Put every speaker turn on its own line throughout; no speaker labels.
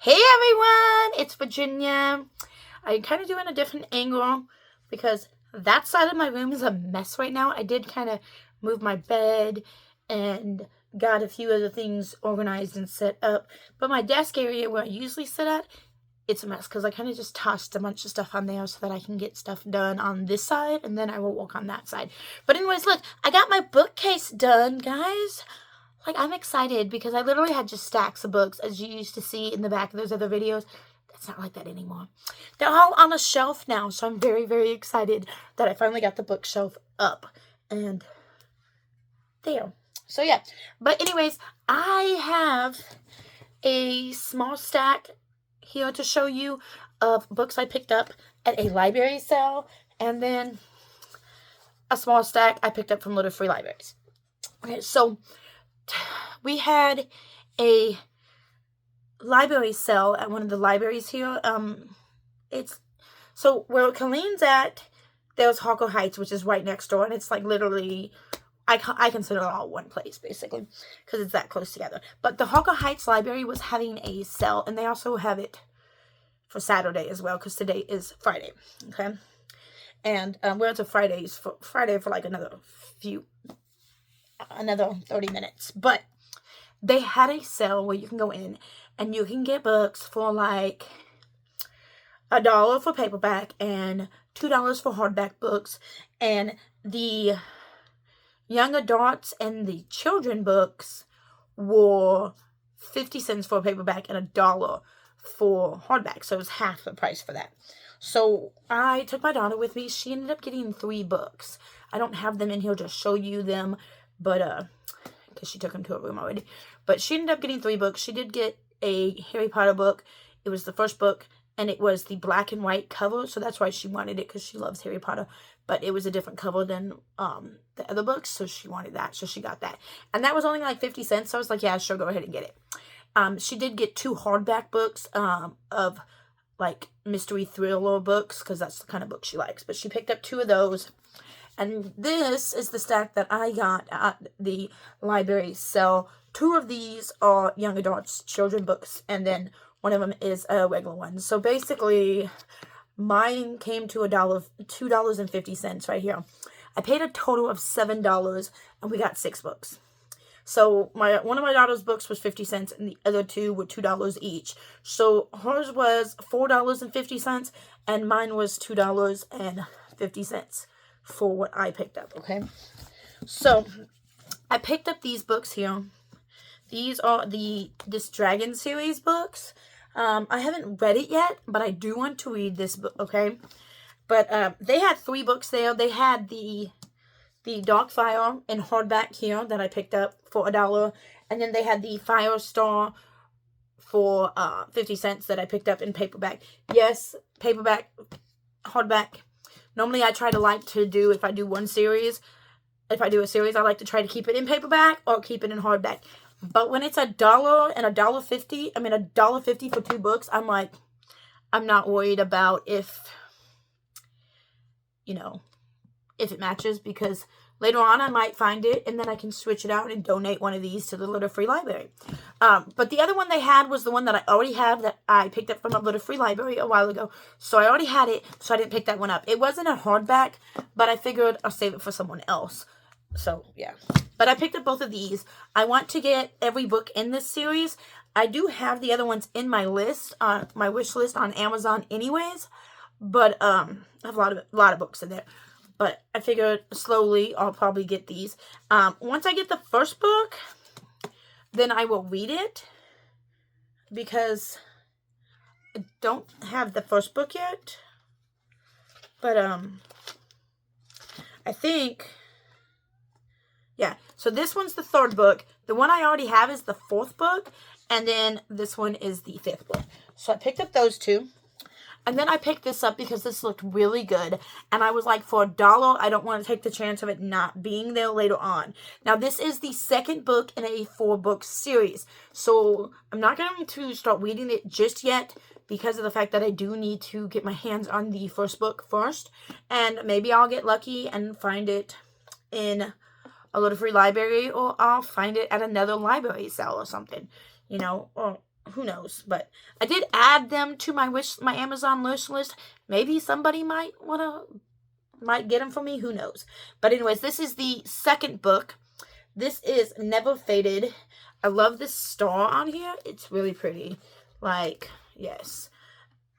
Hey everyone, it's Virginia. I'm kind of doing a different angle because that side of my room is a mess right now. I did kind of move my bed and got a few other things organized and set up. But my desk area where I usually sit at, it's a mess because I kind of just tossed a bunch of stuff on there so that I can get stuff done on this side and then I will work on that side. But anyways, look, I got my bookcase done, guys. Like, I'm excited because I literally had just stacks of books, as you used to see in the back of those other videos. That's not like that anymore. They're all on a shelf now, so I'm very, very excited that I finally got the bookshelf up. And there. So, yeah. But anyways, I have a small stack here to show you of books I picked up at a library sale. And then a small stack I picked up from little free libraries. Okay, so we had a library sale at one of the libraries here. It's so where Colleen's at. There's Hawker Heights, which is right next door, and it's like literally, I consider it all one place basically because it's that close together. But the Hawker Heights Library was having a sale, and they also have it for Saturday as well because today is Friday. Okay, and we're into Friday for like another 30 minutes, but they had a sale where you can go in and you can get books for like $1 for paperback and $2 for hardback books, and the young adults and the children books were 50 cents for a paperback and $1 for hardback, so it was half the price for that. So I took my daughter with me. She ended up getting 3 books. I don't have them in here to show you them, but because she took them to her room already. But she ended up getting 3 books. She did get a Harry Potter book. It was the first book, and it was the black and white cover, so that's why she wanted it, because she loves Harry Potter. But it was a different cover than the other books, so she wanted that, so she got that. And that was only like 50 cents, so I was like, yeah, sure, go ahead and get it. She did get 2 hardback books of like mystery thriller books, because that's the kind of book she likes. But she picked up 2 of those. And this is the stack that I got at the library sale. 2 of these are young adults children books, and then one of them is a regular one. So basically, mine came to $2.50 right here. I paid a total of $7, and we got 6 books. So one of my daughter's books was 50 cents, and the other 2 were $2 each. So hers was $4.50, and mine was $2.50 for what I picked up. Okay, so I picked up these books here. These are this Dragon series books. I haven't read it yet, but I do want to read this book. Okay, but they had 3 books there. They had the Darkfire in hardback here that I picked up for $1, and then they had the Firestar for 50 cents that I picked up in paperback. Yes, paperback, hardback. Normally I try to do, if I do a series, I like to try to keep it in paperback or keep it in hardback. But when it's $1 and $1.50 for 2 books, I'm like, I'm not worried about if it matches, because later on I might find it and then I can switch it out and donate one of these to the Little Free Library. But the other one they had was the one that I already have, that I picked up from a Little Free Library a while ago. So I already had it, so I didn't pick that one up. It wasn't a hardback, but I figured I'll save it for someone else. So, yeah. But I picked up both of these. I want to get every book in this series. I do have the other ones in my list, my wish list on Amazon anyways. But I have a lot of books in there. But I figured slowly I'll probably get these. Once I get the first book, then I will read it, because I don't have the first book yet. But I think, yeah. So this one's the 3rd book. The one I already have is the 4th book, and then this one is the 5th book. So I picked up those 2. And then I picked this up because this looked really good. And I was like, for $1, I don't want to take the chance of it not being there later on. Now, this is the 2nd book in a 4-book series. So I'm not going to start reading it just yet, because of the fact that I do need to get my hands on the first book first. And maybe I'll get lucky and find it in a Little Free Library, or I'll find it at another library sale or something. Or who knows? But I did add them to my Amazon wish list. Maybe somebody might get them for me. Who knows? But anyways, this is the second book. This is Never Faded. I love this star on here. It's really pretty. Like, yes.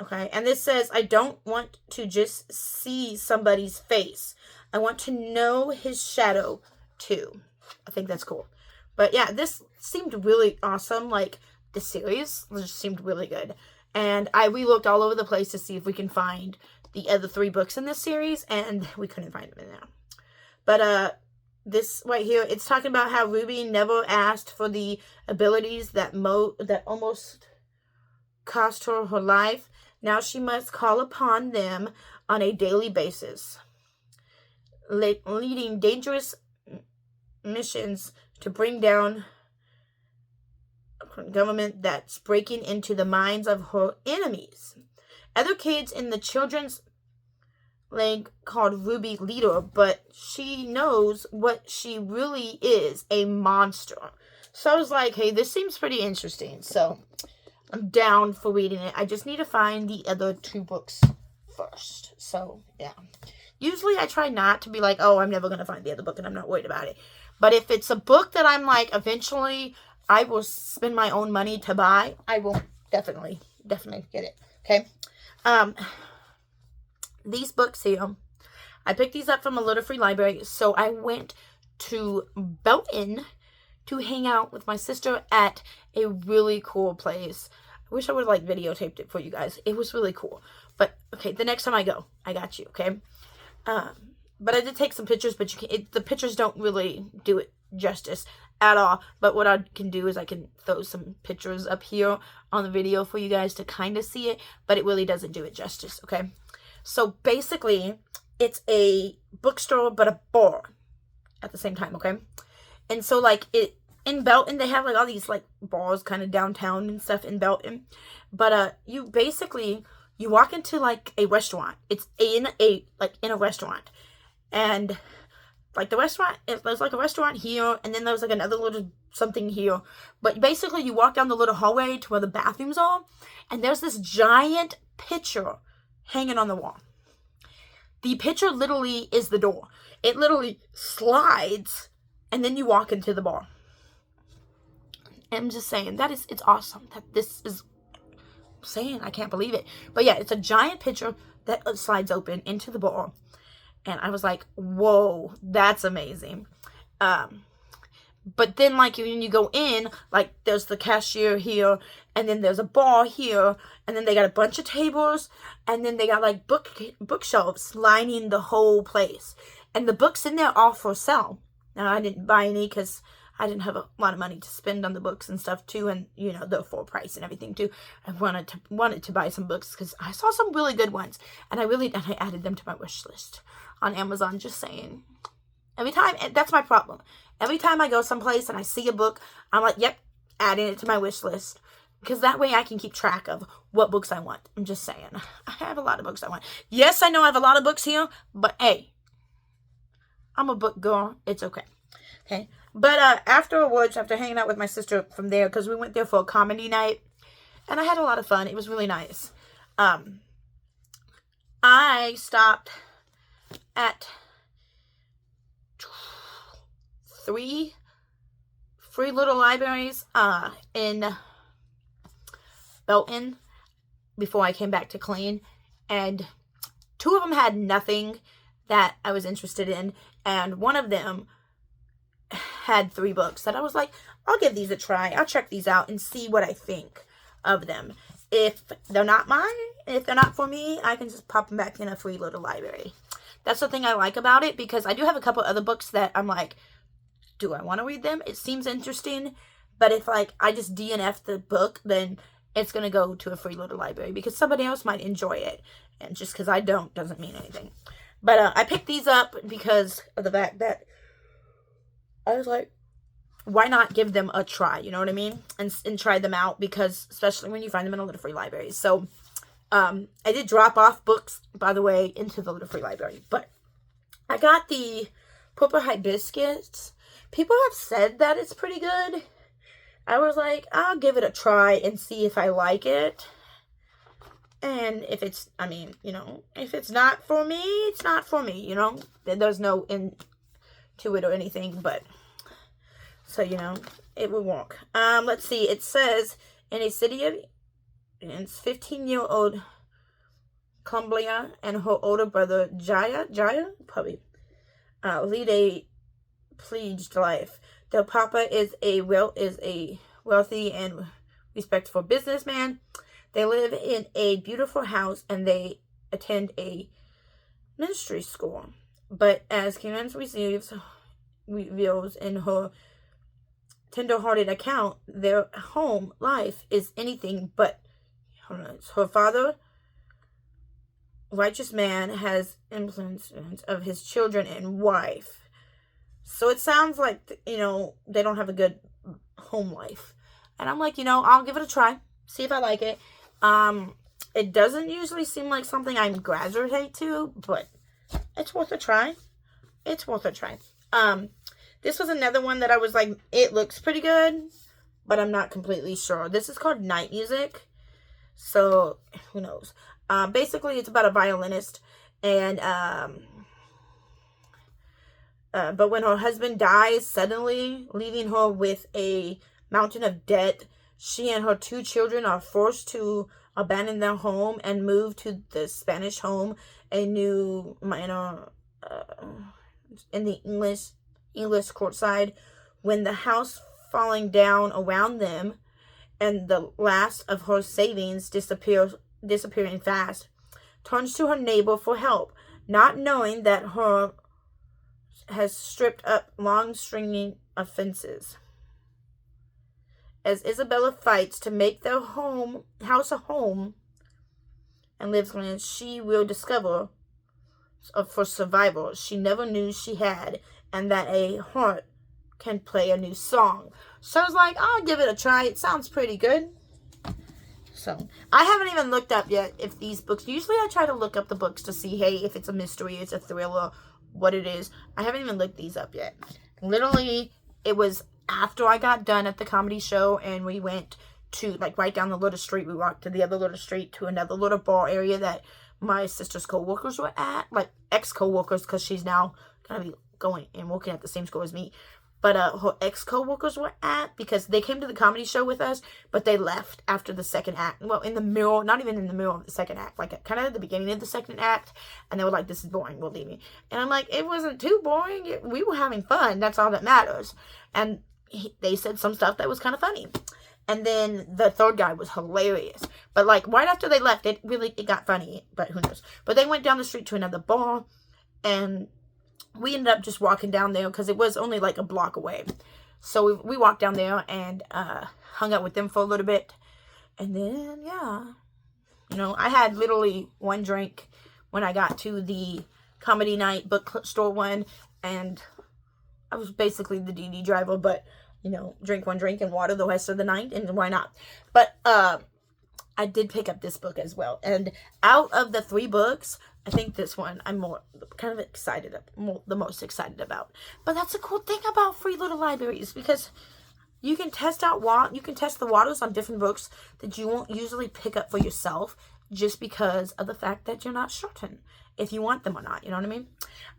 Okay, and this says, I don't want to just see somebody's face. I want to know his shadow, too. I think that's cool. But yeah, this seemed really awesome. Like, the series just seemed really good. And we looked all over the place to see if we can find the other 3 books in this series, and we couldn't find them in there. But, this right here, it's talking about how Ruby never asked for the abilities that almost cost her life. Now she must call upon them on a daily basis, leading dangerous missions to bring down a government that's breaking into the minds of her enemies. Other kids in the children's league called Ruby leader, but she knows what she really is, a monster. So I was like, hey, this seems pretty interesting. So I'm down for reading it. I just need to find the other 2 books first. So, yeah. Usually I try not to be like, oh, I'm never going to find the other book and I'm not worried about it. But if it's a book that I'm like, eventually I will spend my own money to buy, I will definitely get it. Okay? These books here, I picked these up from a little free library. So I went to Belton to hang out with my sister at a really cool place. I wish I would have like videotaped it for you guys. It was really cool. But okay, the next time I go, I got you, okay? But I did take some pictures, but the pictures don't really do it justice at all. But what I can do is I can throw some pictures up here on the video for you guys to kind of see it, but it really doesn't do it justice, okay? So basically, it's a bookstore but a bar at the same time, okay? And so, like, in Belton, they have, like, all these, like, bars kind of downtown and stuff in Belton. But, you walk into, like, a restaurant. It's in a restaurant. And, like, the restaurant, there's, like, a restaurant here, and then there's, like, another little something here. But basically, you walk down the little hallway to where the bathrooms are, and there's this giant picture hanging on the wall. The picture literally is the door. It literally slides, and then you walk into the bar. I'm just saying, it's awesome that this is saying, I can't believe it. But yeah, it's a giant picture that slides open into the bar. And I was like, whoa, that's amazing. But then, like, when you go in, like, there's the cashier here, and then there's a bar here, and then they got a bunch of tables, and then they got, like, bookshelves lining the whole place. And the books in there are for sale. Now, I didn't buy any because I didn't have a lot of money to spend on the books and stuff, too, and, you know, they're full price and everything, too. I wanted to buy some books because I saw some really good ones, and I added them to my wish list on Amazon, just saying. Every time, that's my problem. Every time I go someplace and I see a book, I'm like, yep, adding it to my wish list. Because that way I can keep track of what books I want. I'm just saying. I have a lot of books I want. Yes, I know I have a lot of books here, but hey, I'm a book girl. It's okay. Okay. But afterwards, after hanging out with my sister from there, because we went there for a comedy night, and I had a lot of fun. It was really nice. I stopped at 3 free little libraries in Belton before I came back to clean, and 2 of them had nothing that I was interested in, and one of them had 3 books that I was like, I'll give these a try. I'll check these out and see what I think of them. If they're not mine, if they're not for me, I can just pop them back in a free little library. That's the thing I like about it, because I do have a couple other books that I'm like, do I want to read them? It seems interesting, but if, like, I just DNF the book, then it's going to go to a free little library, because somebody else might enjoy it, and just because I don't doesn't mean anything. But I picked these up because of the fact that I was like, why not give them a try, you know what I mean? And try them out, because especially when you find them in a little free library. So, I did drop off books, by the way, into the little free library, but I got the Purple Hibiscus. People have said that it's pretty good. I was like, I'll give it a try and see if I like it. And if it's, I mean, you know, if it's not for me, it's not for me, you know. There's no end to it or anything, but, so, you know, it will work. Let's see, it says, in a city of, it's 15-year-old Cumblia and her older brother, Jaya, probably, lead a pledged life. Their papa is a wealthy and respectful businessman. They live in a beautiful house and they attend a ministry school. But as Karen reveals in her tender-hearted account, their home life is anything but harmless. Her father, righteous man, has influence of his children and wife. So it sounds like, you know, they don't have a good home life. And I'm like, you know, I'll give it a try. See if I like it. It doesn't usually seem like something I gravitate to, but it's worth a try. It's worth a try. This was another one that I was like, it looks pretty good, but I'm not completely sure. This is called Night Music. So, who knows? Basically, it's about a violinist, and, but when her husband dies suddenly, leaving her with a mountain of debt, she and her 2 children are forced to abandon their home and move to the Spanish home, a new manor in the English courtside. When the house falling down around them and the last of her savings disappearing fast, turns to her neighbor for help, not knowing that her has stripped up long stringing of fences. As Isabella fights to make their house a home and lives in it, she will discover for survival she never knew she had, and that a heart can play a new song. So I was like, I'll give it a try. It sounds pretty good. So I haven't even looked up yet if these books, usually I try to look up the books to see, hey, if it's a mystery, it's a thriller, what it is. I haven't even looked these up yet. Literally, it was after I got done at the comedy show and we went to, like, right down the little street. We walked to the other little street to another little bar area that my sister's co-workers were at, like ex-co-workers, because she's now going to be going and working at the same school as me. But her ex-co-workers were at, because they came to the comedy show with us, but they left after the second act. Well, in the middle, not even in the middle of the second act, like kind of at the beginning of the second act, and they were like, this is boring, we're leaving. And I'm like, it wasn't too boring. We were having fun. That's all that matters. And they said some stuff that was kind of funny. And then the third guy was hilarious. But, like, right after they left, it got funny. But who knows. But they went down the street to another bar. And we ended up just walking down there because it was only, like, a block away. So we walked down there and hung out with them for a little bit. And then, yeah. You know, I had literally one drink when I got to the comedy night bookstore one. And I was basically the DD driver, but, you know, drink one drink and water the rest of the night, and why not? But I did pick up this book as well, and out of the 3 books, I think this one I'm the most excited about. But that's a cool thing about free little libraries, because you can test the waters on different books that you won't usually pick up for yourself, just because of the fact that you're not certain if you want them or not. You know what I mean?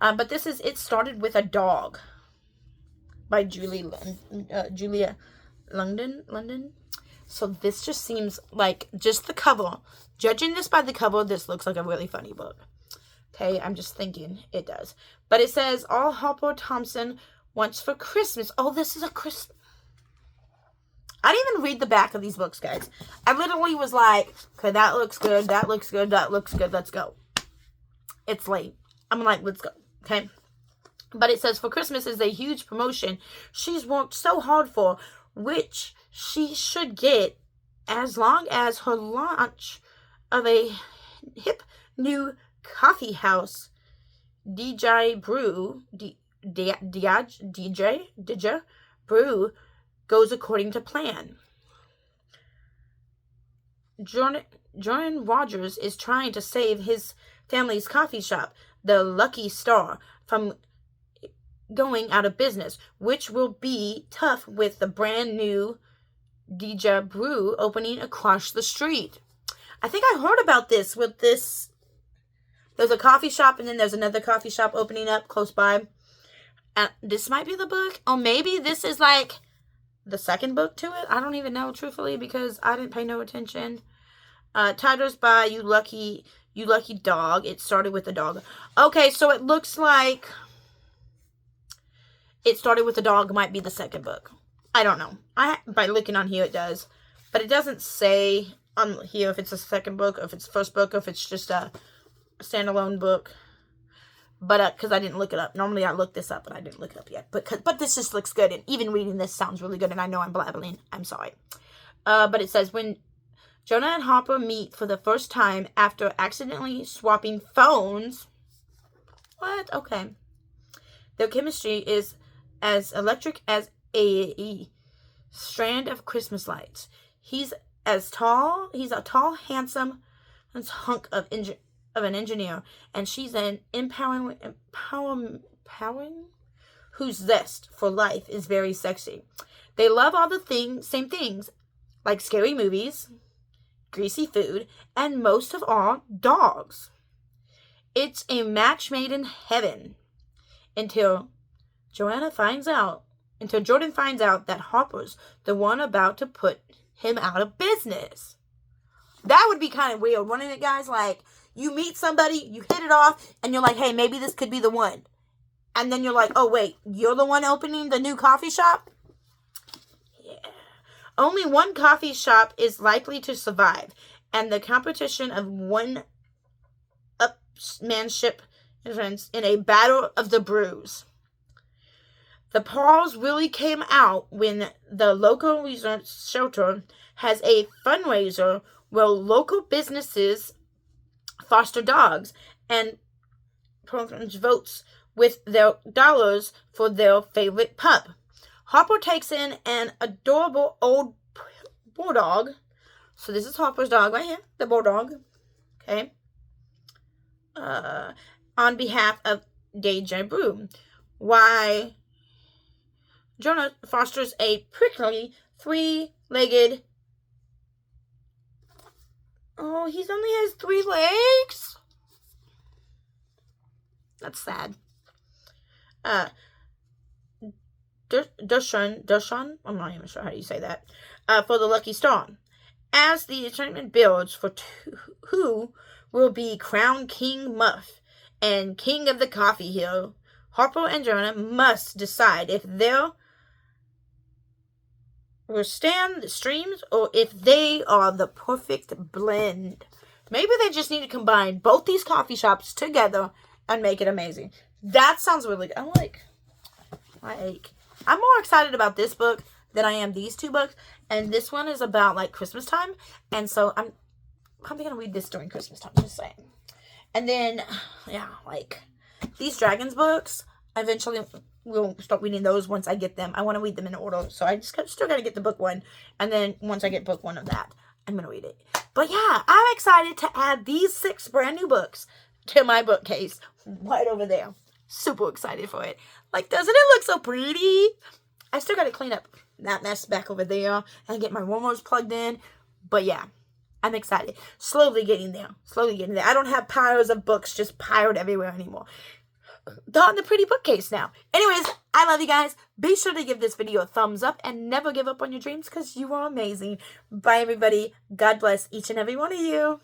But this is It Started with a Dog by Julia London. So this just seems like, just the cover, judging this by the cover, this looks like a really funny book. Okay, I'm just thinking it does. But it says, all Harper Thompson wants for Christmas. Oh, this is a Christmas. I didn't even read the back of these books, guys. I literally was like, okay, that looks good, that looks good, that looks good, let's go. It's late. I'm like, let's go, okay? But it says, for Christmas is a huge promotion she's worked so hard for, which she should get as long as her launch of a hip new coffee house, DJ Brew, DJ Brew, goes according to plan. Jordan Rogers is trying to save his family's coffee shop, the Lucky Star, from going out of business, which will be tough with the brand new DJ Brew opening across the street. I think I heard about this with this. There's a coffee shop and then there's another coffee shop opening up close by. This might be the book. Or maybe this is like the second book to it. I don't even know, truthfully, because I didn't pay no attention. Titles by You Lucky Dog. It started with a dog. Okay, so it looks like It Started with a Dog might be the second book. I don't know. By looking on here, it does. But it doesn't say on here if it's a second book, or if it's the first book, or if it's just a standalone book. But, because I didn't look it up. Normally I look this up, but I didn't look it up yet. But this just looks good. And even reading this sounds really good. And I know I'm blabbling. I'm sorry. But it says, when Jonah and Harper meet for the first time after accidentally swapping phones. What? Okay. Their chemistry is as electric as a strand of Christmas lights. He's a tall, handsome hunk of an engineer, and she's an empowering whose zest for life is very sexy. They love all the same things, like scary movies, greasy food, and most of all, dogs. It's a match made in heaven until Jordan finds out that Harper's the one about to put him out of business. That would be kind of weird, wouldn't it, guys? Like, you meet somebody, you hit it off, and you're like, hey, maybe this could be the one. And then you're like, oh, wait, you're the one opening the new coffee shop? Yeah. Only one coffee shop is likely to survive, and the competition of one-upmanship in a battle of the brews. The pause really came out when the local resort shelter has a fundraiser where local businesses foster dogs and programs votes with their dollars for their favorite pup. Harper takes in an adorable old bulldog. So this is Harper's dog right here, the bulldog. Okay. On behalf of DJ Brew. Why Jonah fosters a prickly, three-legged... Oh, he only has 3 legs? That's sad. Dushan, I'm not even sure how you say that, for the Lucky Star. As the excitement builds for who will be crowned King Muff and King of the Coffee Hill, Harper and Jonah must decide if they'll withstand the streams or if they are the perfect blend. Maybe they just need to combine both these coffee shops together and make it amazing. That sounds really good. I'm more excited about this book than I am these 2 books. And this one is about like Christmas time. And so I'm probably going to read this during Christmas time, just saying. And then, yeah, like these Dragons books, eventually we'll start reading those once I get them. I want to read them in order. So I still got to get the book 1. And then once I get book 1 of that, I'm going to read it. But yeah, I'm excited to add these 6 brand new books to my bookcase right over there. Super excited for it. Like, doesn't it look so pretty? I still got to clean up that mess back over there and get my warmers plugged in. But yeah, I'm excited. Slowly getting there. I don't have piles of books just piled everywhere anymore. They're on the pretty bookcase now. Anyways, I love you guys. Be sure to give this video a thumbs up and never give up on your dreams because you are amazing. Bye, everybody. God bless each and every one of you.